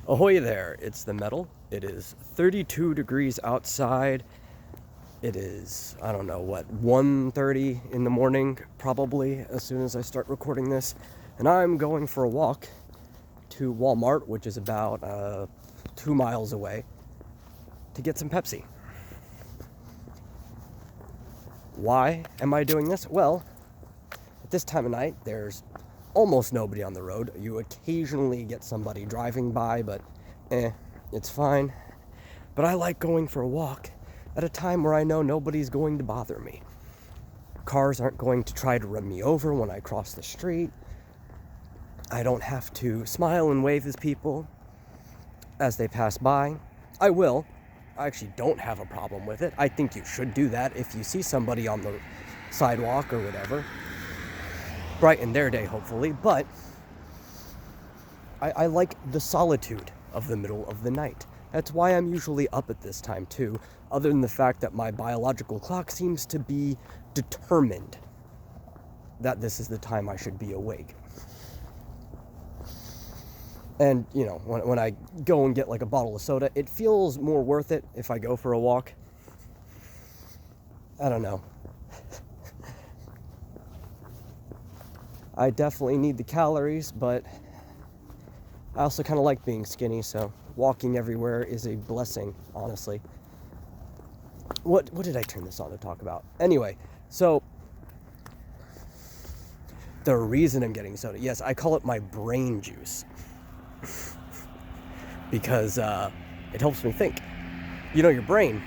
Ahoy there, it's the Metal. It is 32 degrees outside. It is, I don't know what, 1:30 in the morning, probably, as soon as I start recording this. And I'm going for a walk to Walmart, which is about 2 miles away, to get some Pepsi. Why am I doing this? Well, at this time of night, there's almost nobody on the road. You occasionally get somebody driving by, but it's fine. But I like going for a walk at a time where I know nobody's going to bother me. Cars aren't going to try to run me over when I cross the street. I don't have to smile and wave at people as they pass by. I will. I actually don't have a problem with it. I think you should do that if you see somebody on the sidewalk or whatever. Brighten their day, hopefully, but I like the solitude of the middle of the night. That's why I'm usually up at this time, too, other than the fact that my biological clock seems to be determined that this is the time I should be awake. And, you know, when I go and get like a bottle of soda, it feels more worth it if I go for a walk. I don't know. I definitely need the calories, but I also kind of like being skinny, so walking everywhere is a blessing, honestly. What did I turn this on to talk about? Anyway, so the reason I'm getting soda, yes, I call it my brain juice. Because it helps me think. You know, your brain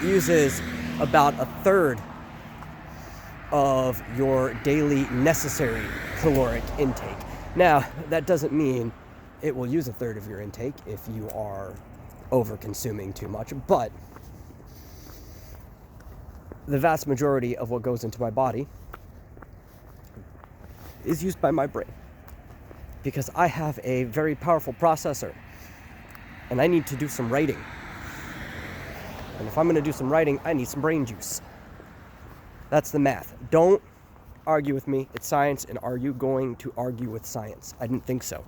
uses about a third of your daily necessary caloric intake. Now, that doesn't mean it will use a third of your intake if you are over-consuming too much, but the vast majority of what goes into my body is used by my brain, because I have a very powerful processor, and I need to do some writing. And if I'm going to do some writing, I need some brain juice. That's the math. Don't argue with me. It's science, and are you going to argue with science? I didn't think so.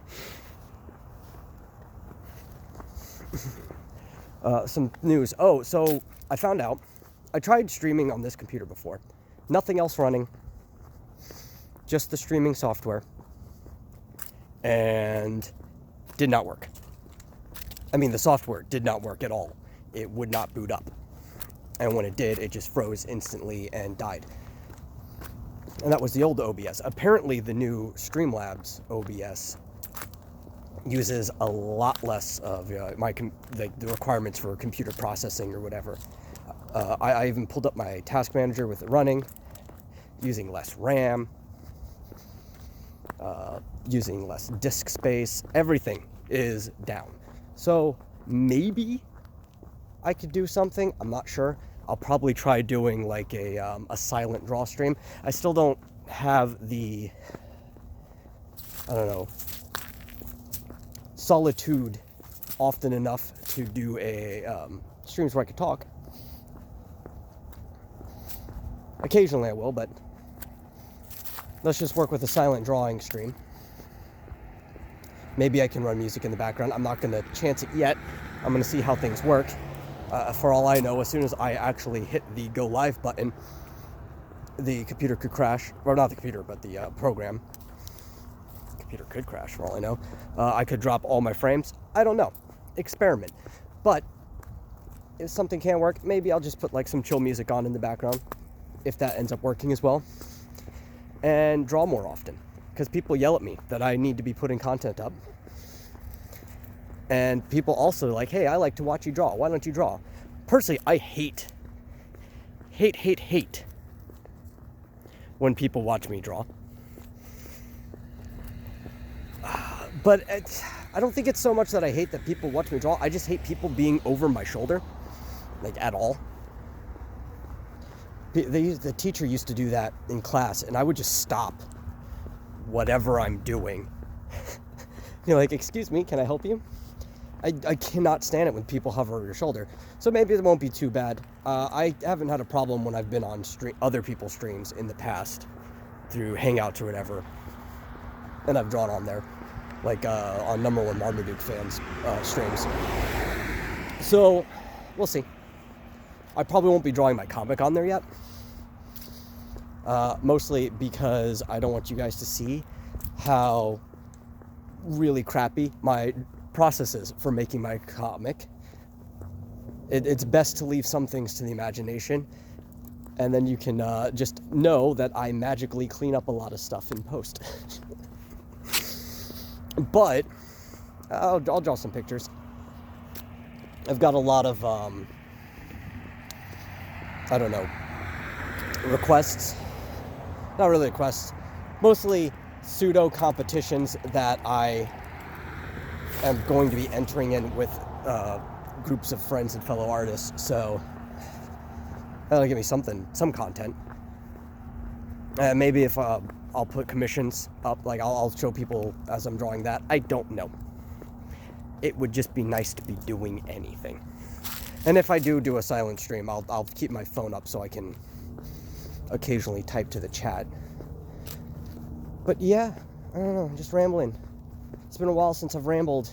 Some news. Oh, so I found out. I tried streaming on this computer before. Nothing else running. Just the streaming software. And did not work. I mean, the software did not work at all. It would not boot up. And when it did, it just froze instantly and died. And that was the old OBS. Apparently, the new Streamlabs OBS uses a lot less of the requirements for computer processing or whatever. I even pulled up my task manager with it running, using less RAM, using less disk space. Everything is down. So maybe I could do something. I'm not sure. I'll probably try doing like a silent draw stream. I still don't have the, I don't know, solitude often enough to do a streams where I could talk. Occasionally I will, but let's just work with a silent drawing stream. Maybe I can run music in the background. I'm not going to chance it yet. I'm going to see how things work. For all I know, as soon as I actually hit the go live button, the computer could crash. Or not the computer, but the program. The computer could crash, for all I know. I could drop all my frames. I don't know. Experiment. But if something can't work, maybe I'll just put like some chill music on in the background, if that ends up working as well. And draw more often. Because people yell at me that I need to be putting content up. And people also like, hey, I like to watch you draw. Why don't you draw? Personally, I hate when people watch me draw. But I don't think it's so much that I hate that people watch me draw. I just hate people being over my shoulder, like at all. The teacher used to do that in class, and I would just stop whatever I'm doing. You're like, excuse me, can I help you? I cannot stand it when people hover over your shoulder. So maybe it won't be too bad. I haven't had a problem when I've been on other people's streams in the past through Hangouts or whatever. And I've drawn on there. like on number one Marmaduke fans streams. So we'll see. I probably won't be drawing my comic on there yet. Mostly because I don't want you guys to see how really crappy my process is for making my comic. It's best to leave some things to the imagination, and then you can just know that I magically clean up a lot of stuff in post. But I'll draw some pictures. I've got a lot of I don't know, requests. Not really requests, mostly pseudo competitions that I am going to be entering in with groups of friends and fellow artists. So that'll give me some content. Maybe if I'll put commissions up, like I'll show people as I'm drawing that. I don't know. It would just be nice to be doing anything. And if I do a silent stream, I'll keep my phone up so I can occasionally type to the chat. But yeah, I don't know, just rambling. It's been a while since I've rambled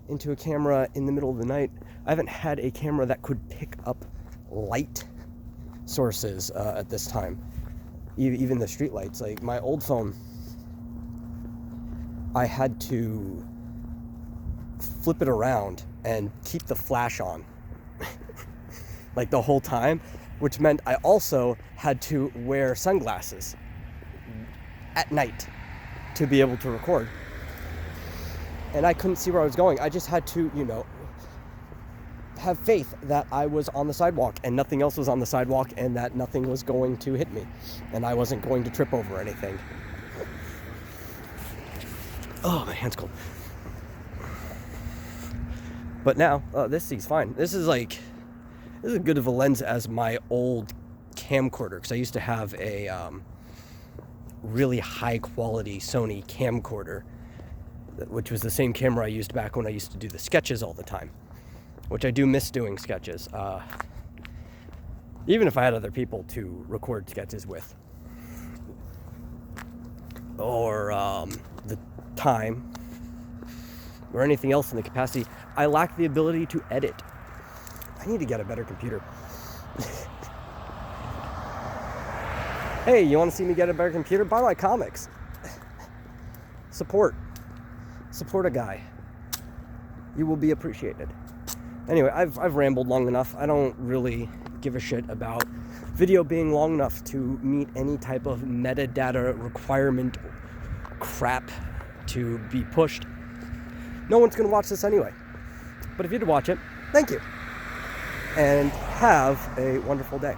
into a camera in the middle of the night. I haven't had a camera that could pick up light sources at this time. Even the street lights. Like my old phone, I had to flip it around and keep the flash on like the whole time, which meant I also had to wear sunglasses at night to be able to record. And I couldn't see where I was going. I just had to, have faith that I was on the sidewalk and nothing else was on the sidewalk and that nothing was going to hit me and I wasn't going to trip over anything. Oh, my hand's cold. But now, this thing's fine. This is as good of a lens as my old camcorder, because I used to have a really high quality Sony camcorder, which was the same camera I used back when I used to do the sketches all the time, which I do miss doing sketches, even if I had other people to record sketches with, or the time, or anything else in the capacity. I lack the ability to edit. I need to get a better computer. Hey, you want to see me get a better computer? Buy my comics. Support a guy. You will be appreciated. Anyway, I've rambled long enough. I don't really give a shit about video being long enough to meet any type of metadata requirement crap to be pushed. No one's going to watch this anyway. But if you did watch it, thank you. And have a wonderful day.